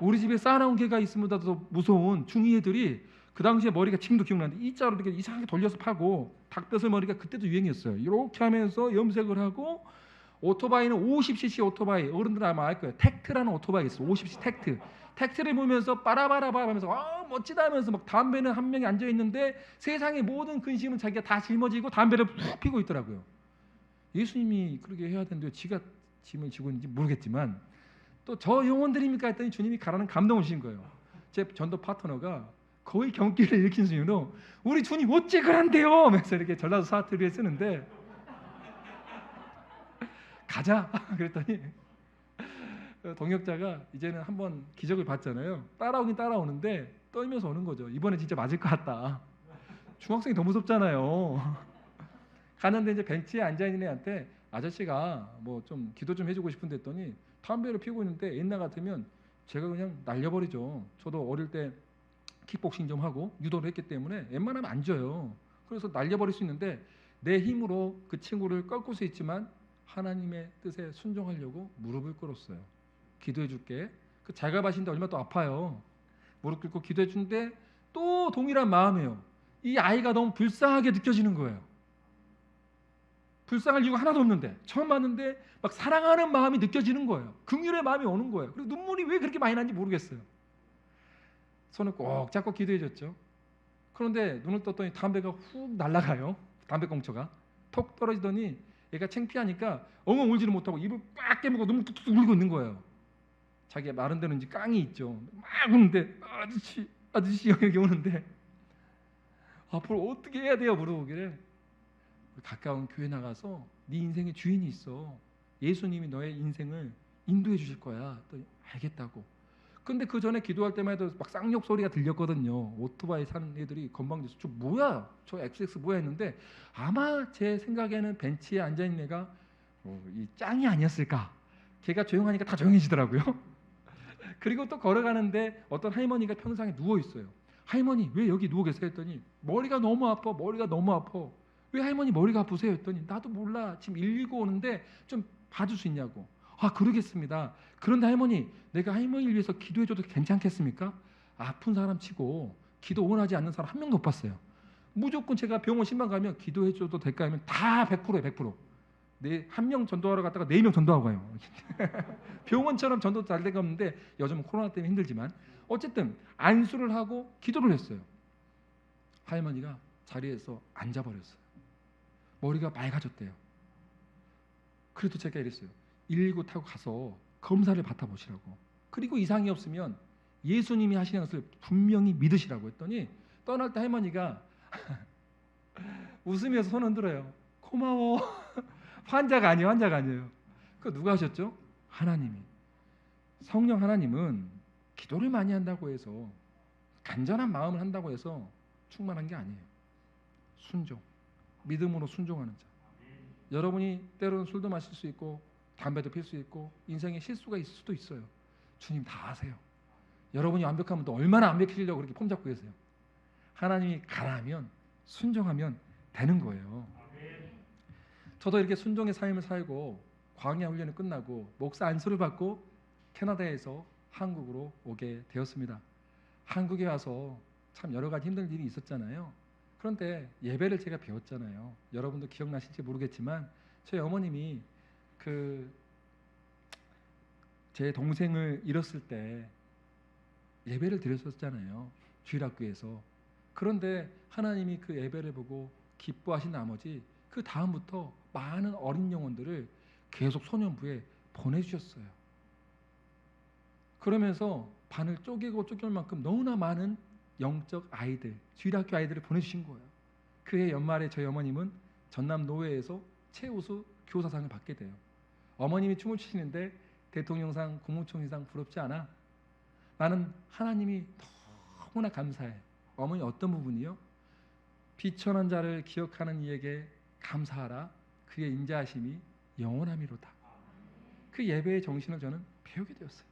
[SPEAKER 1] 우리 집에 쌓아놓은 개가 있음보다도 무서운 중2 애들이 그 당시에 머리가 지금도 기억나는데 이자로 이렇게 이상하게 돌려서 파고 닭뼈슬 머리가 그때도 유행이었어요. 이렇게 하면서 염색을 하고 오토바이는 50cc 오토바이 어른들 아마 알 거예요. 텍트라는 오토바이 있어. 50cc 텍트. 텍트를 보면서 빠라바라바 하면서 아 멋지다 하면서 막 담배는 한 명이 앉아 있는데 세상의 모든 근심은 자기가 다 짊어지고 담배를 푹 피고 있더라고요. 예수님이 그렇게 해야 되는데 지가 짐을 지고 있는지 모르겠지만 또 저 영혼들입니까 했더니 주님이 가라는 감동을 주신 거예요. 제 전도 파트너가 거의 경기를 일으킨 이유로 우리 주님 어찌 그란데요 하면서 이렇게 전라도 사투리를 쓰는데 가자 그랬더니 동역자가 이제는 한번 기적을 봤잖아요. 따라오긴 따라오는데 떨면서 오는 거죠. 이번에 진짜 맞을 것 같다. 중학생이 더 무섭잖아요. 가는데 이제 벤치에 앉아있는 애한테 아저씨가 뭐 좀 기도 좀 해주고 싶은데 했더니 담배를 피우고 있는데 옛날 같으면 제가 그냥 날려버리죠. 저도 어릴 때 킥복싱 좀 하고 유도를 했기 때문에 웬만하면 안 져요. 그래서 날려버릴 수 있는데 내 힘으로 그 친구를 꺾을 수 있지만 하나님의 뜻에 순종하려고 무릎을 꿇었어요. 기도해 줄게. 그 자가 바신데 얼마나 또 아파요. 무릎 꿇고 기도해 주는데 또 동일한 마음이에요. 이 아이가 너무 불쌍하게 느껴지는 거예요. 불쌍할 이유가 하나도 없는데 처음 봤는데 막 사랑하는 마음이 느껴지는 거예요. 긍휼의 마음이 오는 거예요. 그리고 눈물이 왜 그렇게 많이 나는지 모르겠어요. 손을 꼭 잡고 기도해 줬죠. 그런데 눈을 떴더니 담배가 훅 날아가요. 담배꽁초가 톡 떨어지더니 얘가 창피하니까 엉엉 울지를 못하고 입을 꽉 깨물고 눈물 뚝뚝 흘리고 있는 거예요. 자기가 마른 데는 이제 깡이 있죠. 막 우는데 아저씨 이렇게 우는데 앞으로 어떻게 해야 돼요 물어보기를 가까운 교회 나가서 네 인생의 주인이 있어. 예수님이 너의 인생을 인도해 주실 거야. 또 알겠다고. 근데 그 전에 기도할 때만 해도 막 쌍욕 소리가 들렸거든요. 오토바이 사는 애들이 건방져서 저 뭐야? 저 XX 뭐야 했는데 아마 제 생각에는 벤치에 앉아있는 애가 이 짱이 아니었을까. 걔가 조용하니까 다 조용해지더라고요. 그리고 또 걸어가는데 어떤 할머니가 평상에 누워있어요. 할머니 왜 여기 누워 계세요? 했더니 머리가 너무 아파. 머리가 너무 아파. 왜 할머니 머리가 아프세요? 했더니 나도 몰라. 지금 119 오는데 좀 봐줄 수 있냐고. 아 그러겠습니다. 그런데 할머니 내가 할머니를 위해서 기도해줘도 괜찮겠습니까? 아픈 사람 치고 기도 원하지 않는 사람 한 명도 못 봤어요. 무조건 제가 병원 신방 가면 기도해줘도 될까 하면 다 100%예요. 100%. 네, 한 명 전도하러 갔다가 4명 전도하고 가요. 병원처럼 전도 잘 되가 없는데 요즘은 코로나 때문에 힘들지만 어쨌든 안수를 하고 기도를 했어요. 할머니가 자리에서 앉아버렸어요. 머리가 맑아졌대요. 그래도 제가 이랬어요. 119 타고 가서 검사를 받아보시라고. 그리고 이상이 없으면 예수님이 하시는 것을 분명히 믿으시라고 했더니 떠날 때 할머니가 웃으면서 손 흔들어요. 고마워. 환자가 아니에요. 그거 누가 하셨죠? 하나님이. 성령 하나님은 기도를 많이 한다고 해서 간절한 마음을 한다고 해서 충만한 게 아니에요. 순종. 믿음으로 순종하는 자. 여러분이 때로는 술도 마실 수 있고 담배도 필 수 있고 인생에 실수가 있을 수도 있어요. 주님 다 아세요. 여러분이 완벽하면 또 얼마나 완벽해지려고 그렇게 폼 잡고 계세요. 하나님이 가라하면 순종하면 되는 거예요. 저도 이렇게 순종의 삶을 살고 광야 훈련이 끝나고 목사 안수를 받고 캐나다에서 한국으로 오게 되었습니다. 한국에 와서 참 여러 가지 힘든 일이 있었잖아요. 그런데 예배를 제가 배웠잖아요. 여러분도 기억나실지 모르겠지만 저희 어머님이 제 동생을 잃었을 때 예배를 드렸었잖아요. 주일학교에서. 그런데 하나님이 그 예배를 보고 기뻐하신 나머지 그 다음부터 많은 어린 영혼들을 계속 소년부에 보내주셨어요. 그러면서 반을 쪼개고 쪼갤 만큼 너무나 많은 영적 아이들, 주일학교 아이들을 보내주신 거예요. 그해 연말에 저희 어머님은 전남 노회에서 최우수 교사상을 받게 돼요. 어머님이 춤을 추시는데 대통령상, 국무총리상 부럽지 않아? 나는 하나님이 너무나 감사해. 어머니 어떤 부분이요? 비천한 자를 기억하는 이에게 감사하라. 그의 인자하심이 영원함이로다. 그 예배의 정신을 저는 배우게 되었어요.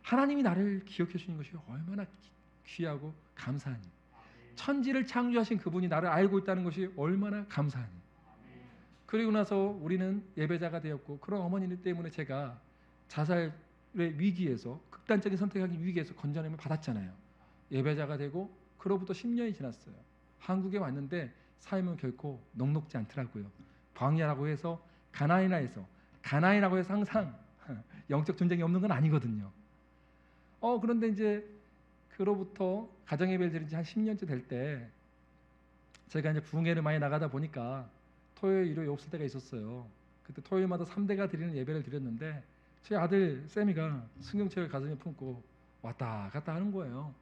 [SPEAKER 1] 하나님이 나를 기억해 주시는 것이 얼마나 귀하고 감사하니, 천지를 창조하신 그분이 나를 알고 있다는 것이 얼마나 감사하니. 그리고 나서 우리는 예배자가 되었고, 그런 어머니 때문에 제가 자살의 위기에서, 극단적인 선택하기 위기에서 건져냄을 받았잖아요. 예배자가 되고 그로부터 10년이 지났어요. 한국에 왔는데 삶은 결코 녹록지 않더라고요. 광야라고 해서 가나안이라고 해서 항상 영적 전쟁이 없는 건 아니거든요. 그런데 이제 그로부터 가정예배를 드린 지 한 10년째 될 때, 제가 이제 부흥회를 많이 나가다 보니까 토요일, 일요일 없을 때가 있었어요. 그때 토요일마다 3대가 드리는 예배를 드렸는데, 제 아들 쌤이가 승경책을 가슴에 품고 왔다 갔다 하는 거예요.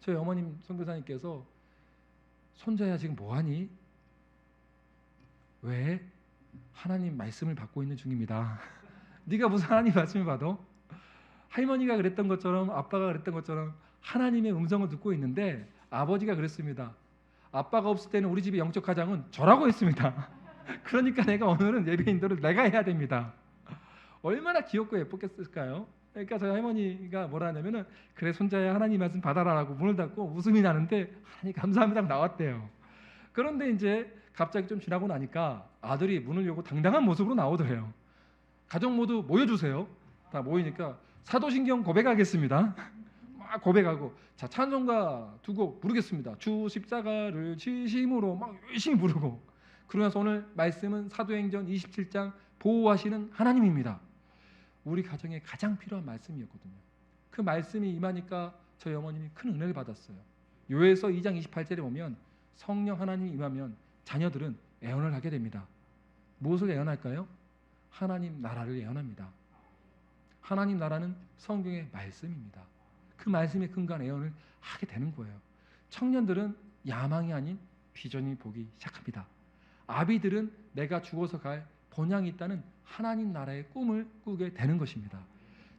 [SPEAKER 1] 저희 어머님 선교사님께서 손자야 지금 뭐하니? 왜? 하나님 말씀을 받고 있는 중입니다. 네가 무슨 하나님 말씀을 받아? 할머니가 그랬던 것처럼, 아빠가 그랬던 것처럼 하나님의 음성을 듣고 있는데, 아버지가 그랬습니다. 아빠가 없을 때는 우리 집의 영적 가장은 저라고 했습니다. 그러니까 내가 오늘은 예배 인도를 내가 해야 됩니다. 얼마나 귀엽고 예뻤겠을까요? 그러니까 저희 할머니가 뭐라 하냐면은, 그래 손자야 하나님 말씀 받아라라고 문을 닫고 웃음이 나는데, 하나님 감사합니다 나왔대요. 그런데 이제 갑자기 좀 지나고 나니까 아들이 문을 열고 당당한 모습으로 나오더래요. 가족 모두 모여주세요. 다 모이니까 사도신경 고백하겠습니다. 막 고백하고, 자 찬송가 두 곡 부르겠습니다. 주 십자가를 지심으로 막 열심히 부르고. 그러면서 오늘 말씀은 사도행전 27장 보호하시는 하나님입니다. 우리 가정에 가장 필요한 말씀이었거든요. 그 말씀이 임하니까 저희 어머님이 큰 은혜를 받았어요. 요에서 2장 28절에 보면 성령 하나님이 임하면 자녀들은 애언을 하게 됩니다. 무엇을 애언할까요? 하나님 나라를 애언합니다. 하나님 나라는 성경의 말씀입니다. 그 말씀에 근거한 애언을 하게 되는 거예요. 청년들은 야망이 아닌 비전이 보기 시작합니다. 아비들은 내가 죽어서 갈 본향이 있다는 하나님 나라의 꿈을 꾸게 되는 것입니다.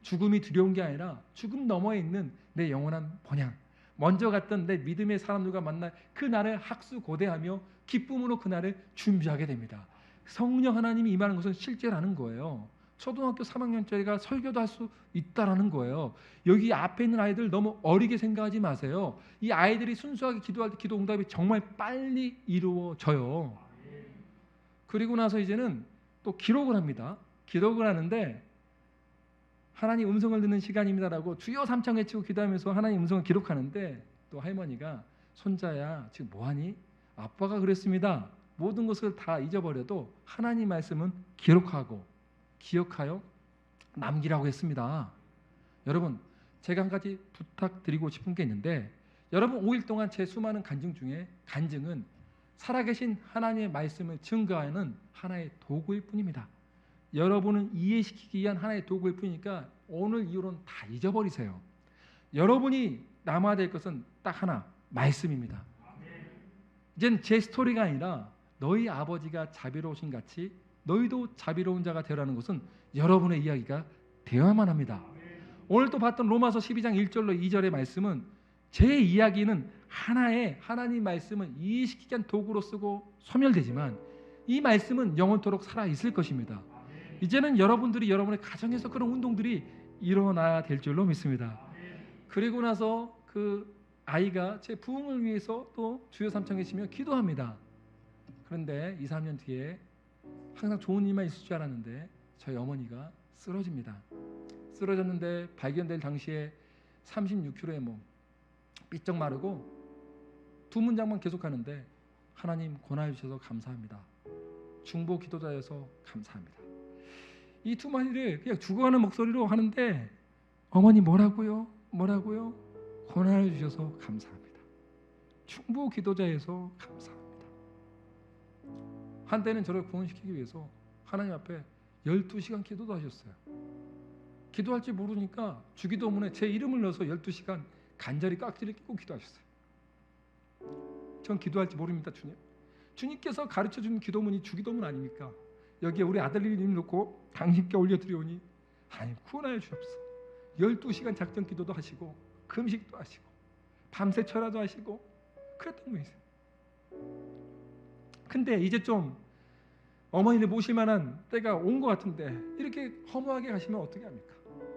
[SPEAKER 1] 죽음이 두려운 게 아니라 죽음 너머에 있는 내 영원한 본향, 먼저 갔던 내 믿음의 사람들과 만날 그 날을 학수고대하며 기쁨으로 그 날을 준비하게 됩니다. 성령 하나님이 임하는 것은 실제라는 거예요. 초등학교 3학년짜리가 설교도 할 수 있다라는 거예요. 여기 앞에 있는 아이들 너무 어리게 생각하지 마세요. 이 아이들이 순수하게 기도할 때 기도 응답이 정말 빨리 이루어져요. 그리고 나서 이제는 또 기록을 합니다. 기록을 하는데, 하나님 음성을 듣는 시간입니다라고 주여 삼창 외치고 기도하면서 하나님 음성을 기록하는데, 또 할머니가 손자야 지금 뭐하니? 아빠가 그랬습니다. 모든 것을 다 잊어버려도 하나님 말씀은 기록하고 기억하여 남기라고 했습니다. 여러분, 제가 한 가지 부탁드리고 싶은 게 있는데, 여러분 5일 동안 제 수많은 간증 중에 간증은 살아계신 하나님의 말씀을 증거하는 하나의 도구일 뿐입니다. 여러분은 이해시키기 위한 하나의 도구일 뿐이니까 오늘 이후로는 다 잊어버리세요. 여러분이 남아야 될 것은 딱 하나, 말씀입니다. 이젠 제 스토리가 아니라 너희 아버지가 자비로우신 같이 너희도 자비로운 자가 되라는 것은 여러분의 이야기가 되어야만 합니다. 오늘 또 봤던 로마서 12장 1절로 2절의 말씀은, 제 이야기는 하나의 하나님 말씀은 이해시키기 위한 도구로 쓰고 소멸되지만 이 말씀은 영원토록 살아있을 것입니다. 이제는 여러분들이 여러분의 가정에서 그런 운동들이 일어나야 될 줄로 믿습니다. 그리고 나서 그 아이가 제 부흥을 위해서 또 주여 삼창 외치며 기도합니다. 그런데 2, 3년 뒤에 항상 좋은 일만 있을 줄 알았는데 저희 어머니가 쓰러집니다. 쓰러졌는데 발견될 당시에 36kg의 몸, 삐쩍 마르고 두 문장만 계속하는데, 하나님 권하여 주셔서 감사합니다. 중보 기도자여서 감사합니다. 이 두 마디를 그냥 죽어가는 목소리로 하는데, 어머니 뭐라고요? 권하여 주셔서 감사합니다. 중보 기도자여서 감사합니다. 한때는 저를 구원시키기 위해서 하나님 앞에 12시간 기도도 하셨어요. 기도할 줄 모르니까 주기도문에 제 이름을 넣어서 12시간 간절히 깍지를 끼고 기도하셨어요. 전 기도할 줄 모릅니다. 주님께서 가르쳐준 기도문이 주기도문 아닙니까? 여기에 우리 아들 이름 놓고 당신께 올려드리오니 하나님 구원하여 주옵소서. 12시간 작전 기도도 하시고 금식도 하시고 밤새 철야도 하시고 그랬던 분이세요. 근데 이제 좀 어머니를 모실 만한 때가 온 것 같은데 이렇게 허무하게 가시면 어떻게 합니까?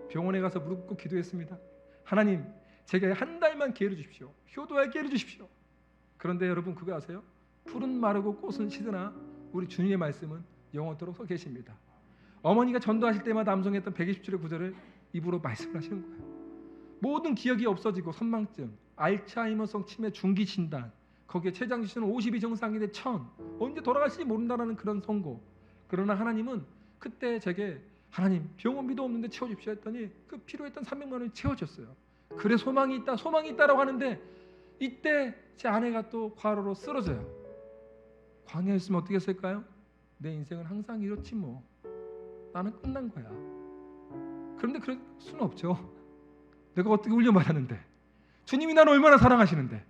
[SPEAKER 1] 병원에 가서 무릎 꿇고 기도했습니다. 하나님, 제게 한 달만 기회를 주십시오. 효도할 기회를 주십시오. 그런데 여러분 그거 아세요? 풀은 마르고 꽃은 시드나 우리 주님의 말씀은 영원토록 서 계십니다. 어머니가 전도하실 때마다 암송했던 120줄의 구절을 입으로 말씀을 하시는 거예요. 모든 기억이 없어지고 선망증, 알츠하이머성 치매 중기 진단, 거기에 췌장 지수는 50이 정상인데 1000, 언제 돌아가실지 모른다는 그런 선고. 그러나 하나님은 그때 제게 하나님 병원비도 없는데 채워주십시오 했더니 그 필요했던 300만 원이 채워졌어요. 그래 소망이 있다라고 하는데 이때 제 아내가 또 과로로 쓰러져요. 광야였으면 어떻게 했을까요? 내 인생은 항상 이렇지 뭐, 나는 끝난 거야. 그런데 그럴 수는 없죠. 내가 어떻게 울려 말하는데, 주님이 나를 얼마나 사랑하시는데,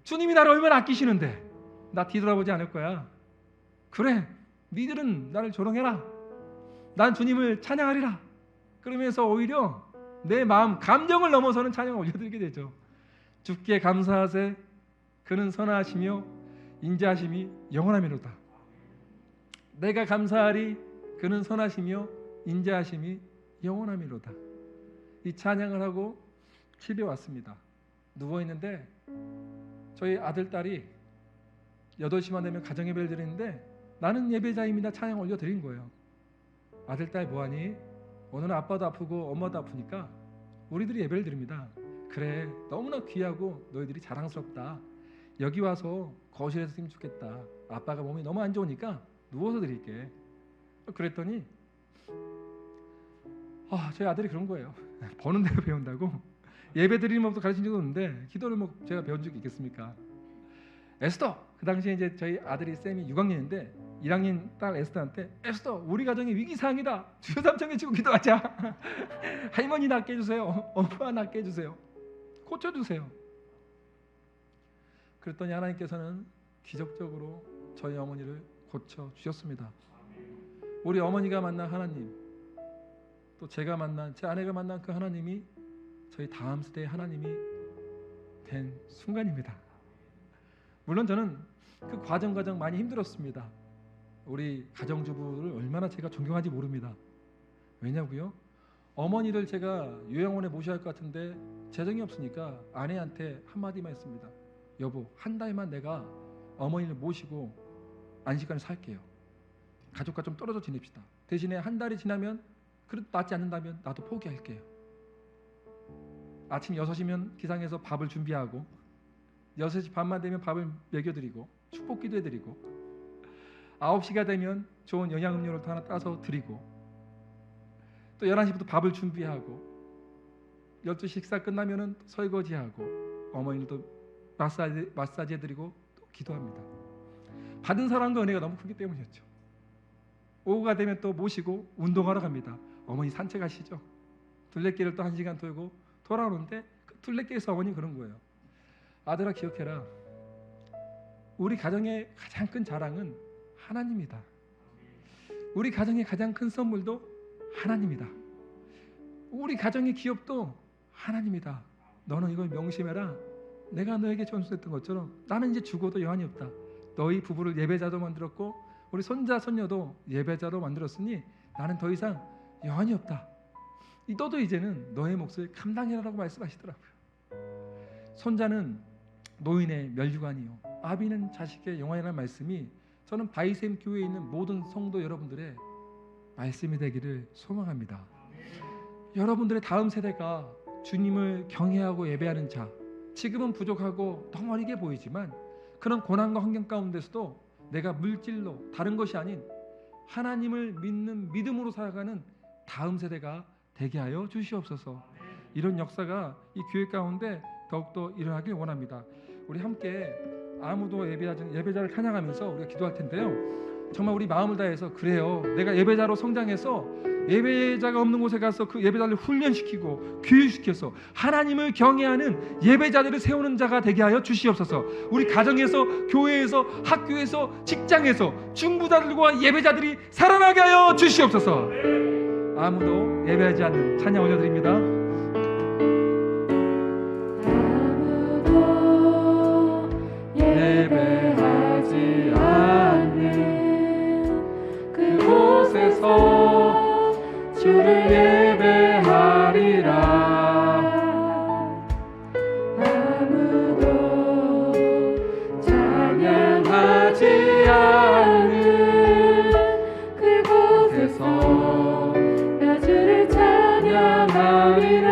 [SPEAKER 1] 주님이 나를 얼마나 아끼시는데 나 뒤돌아보지 않을 거야. 그래, 니들은 나를 조롱해라, 난 주님을 찬양하리라. 그러면서 오히려 내 마음 감정을 넘어서는 찬양을 올려드리게 되죠. 주께 감사하세, 그는 선하시며 인자하심이 영원하미로다. 내가 감사하리, 그는 선하시며 인자하심이 영원하미로다. 이 찬양을 하고 집에 왔습니다. 누워있는데 저희 아들, 딸이 8시만 되면 가정예배를 드리는데 나는 예배자입니다 찬양 올려드린 거예요. 아들, 딸 뭐하니? 오늘은 아빠도 아프고 엄마도 아프니까 우리들이 예배를 드립니다. 그래, 너무나 귀하고 너희들이 자랑스럽다. 여기 와서 거실에서 드리면 좋겠다. 아빠가 몸이 너무 안 좋으니까 누워서 드릴게. 그랬더니 저희 아들이 그런 거예요. 버는 대로 배운다고. 예배 드리는 법도 가르친 적도 없는데 기도를 뭐 제가 배운 적이 있겠습니까? 에스더, 그 당시에 이제 저희 아들이 쌤이 6학년인데 1학년 딸 에스더한테, 에스더, 우리 가정이 위기사항이다. 주여 삼청에 치고 기도하자. 할머니 낫게 해주세요. 엄마 낫게 해주세요. 고쳐주세요. 그랬더니 하나님께서는 기적적으로 저희 어머니를 고쳐주셨습니다. 우리 어머니가 만난 하나님, 또 제가 만난, 제 아내가 만난 그 하나님이 저희 다음 세대의 하나님이 된 순간입니다. 물론 저는 그 과정 많이 힘들었습니다. 우리 가정주부를 얼마나 제가 존경하지 모릅니다. 왜냐고요? 어머니를 제가 요양원에 모셔야 할 것 같은데 재정이 없으니까 아내한테 한마디만 했습니다. 여보, 한 달만 내가 어머니를 모시고 안식관에 살게요. 가족과 좀 떨어져 지냅시다. 대신에 한 달이 지나면 그래도 낫지 않는다면 나도 포기할게요. 아침 6시면 기상해서 밥을 준비하고 6시 반만 되면 밥을 먹여드리고 축복기도 해드리고 9시가 되면 좋은 영양음료를 하나 따서 드리고 또 11시부터 밥을 준비하고 12시 식사 끝나면 설거지하고 어머니도 마사지 해드리고 또 기도합니다. 받은 사랑과 은혜가 너무 크기 때문이었죠. 오후가 되면 또 모시고 운동하러 갑니다. 어머니 산책하시죠. 둘레길을 또 1시간 돌고 돌아오는데 그 둘레길에서 어머니 그런 거예요. 아들아, 기억해라. 우리 가정의 가장 큰 자랑은 하나님이다. 우리 가정의 가장 큰 선물도 하나님이다. 우리 가정의 기업도 하나님이다. 너는 이걸 명심해라. 내가 너에게 전수했던 것처럼 나는 이제 죽어도 여한이 없다. 너희 부부를 예배자도 만들었고 우리 손자 손녀도 예배자로 만들었으니 나는 더 이상 여한이 없다. 너도 이제는 너의 몫을 감당해라라고 말씀하시더라고요. 손자는 노인의 멸류관이요, 아비는 자식의 영화이라는 말씀이 저는 바이샘 교회에 있는 모든 성도 여러분들의 말씀이 되기를 소망합니다. 여러분들의 다음 세대가 주님을 경외하고 예배하는 자, 지금은 부족하고 너무 어리게 보이지만 그런 고난과 환경 가운데서도 내가 물질로 다른 것이 아닌 하나님을 믿는 믿음으로 살아가는 다음 세대가 되게 하여 주시옵소서. 이런 역사가 이 교회 가운데 더욱더 일어나길 원합니다. 우리 함께 아무도 예배자를 찬양하면서 우리가 기도할 텐데요, 정말 우리 마음을 다해서 그래요, 내가 예배자로 성장해서 예배자가 없는 곳에 가서 그 예배자를 훈련시키고 교육시켜서 하나님을 경외하는 예배자들을 세우는 자가 되게 하여 주시옵소서. 우리 가정에서, 교회에서, 학교에서, 직장에서 중부자들과 예배자들이 살아나게 하여 주시옵소서. 아무도 예배하지 않는 찬양 올려드립니다.
[SPEAKER 2] 아무도 예배하지 않는
[SPEAKER 1] 아무도 찬양하지 않는 그곳에서 나 주를 찬양하리라.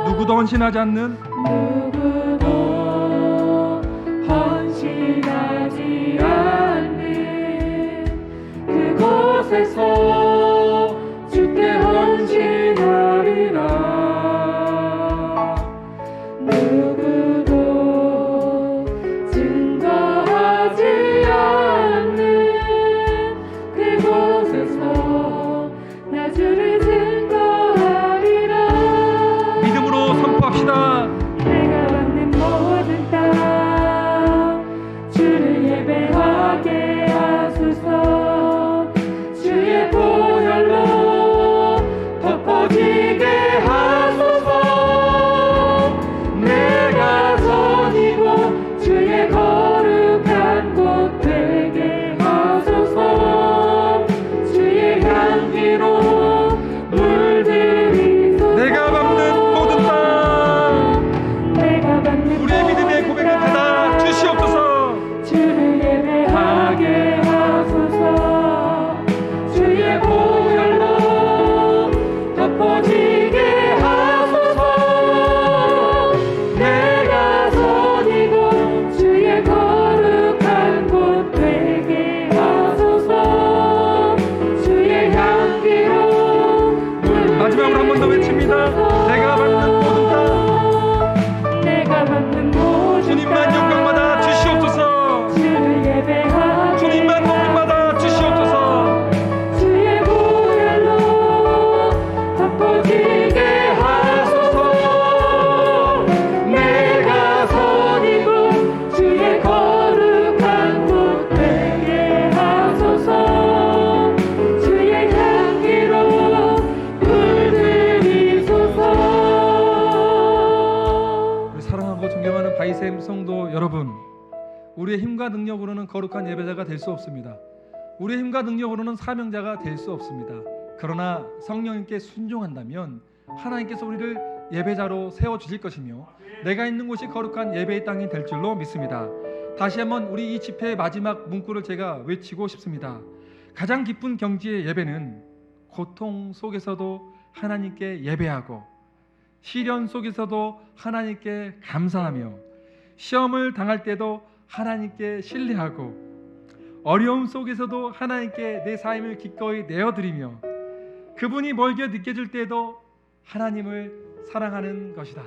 [SPEAKER 1] 누구도 헌신하지 않는, 누구도 헌신하지 않는 그곳에서 주께 헌신하리라. 누구도 증거하지 않는 그곳에서 나 주를 증거하리라. 믿음으로 선포합시다. 내가 받는 모든 땅 주를 예배하게 하소서. 주의 보혈로 덮어지게 하소서. 내가 선이고 주의 거룩한 곳 되게 하소서. 주의 향기로 물들이소서. 내가 밟는 모든 땅, 내가 밟는 우리의 믿음의 고백을 받아 주시옵소서. 주를 예배하게 하소서. 주의 보혈로 덮어지게 하소서. 내가 선이고 주의 거룩한 곳 되게 하소서. 주의 향기로 마지막으로 한 번 더 외칩니다. 내가 받는 모든 땅, 내가 받는 모든 주님만 영광 받아 주시옵소서. 주를 예배하게 주님만 높임 받아 주시옵소서. 주의 보혈로 덮어지게 하소서. 내가 선이고 주의 거룩한 곳 되게 하소서. 주의 향기로 물들이소서. 우리 사랑하고 존경하는 바이샘 성도 여러분, 우리의 힘과 능력으로는 거룩한 예배자가 될 수 없습니다. 우리의 힘과 능력으로는 사명자가 될 수 없습니다. 그러나 성령님께 순종한다면 하나님께서 우리를 예배자로 세워주실 것이며 내가 있는 곳이 거룩한 예배의 땅이 될 줄로 믿습니다. 다시 한번 우리 이 집회의 마지막 문구를 제가 외치고 싶습니다. 가장 기쁜 경지의 예배는 고통 속에서도 하나님께 예배하고, 시련 속에서도 하나님께 감사하며, 시험을 당할 때도 하나님께 신뢰하고, 어려움 속에서도 하나님께 내 삶을 기꺼이 내어드리며, 그분이 멀게 느껴질 때도 하나님을 사랑하는 것이다.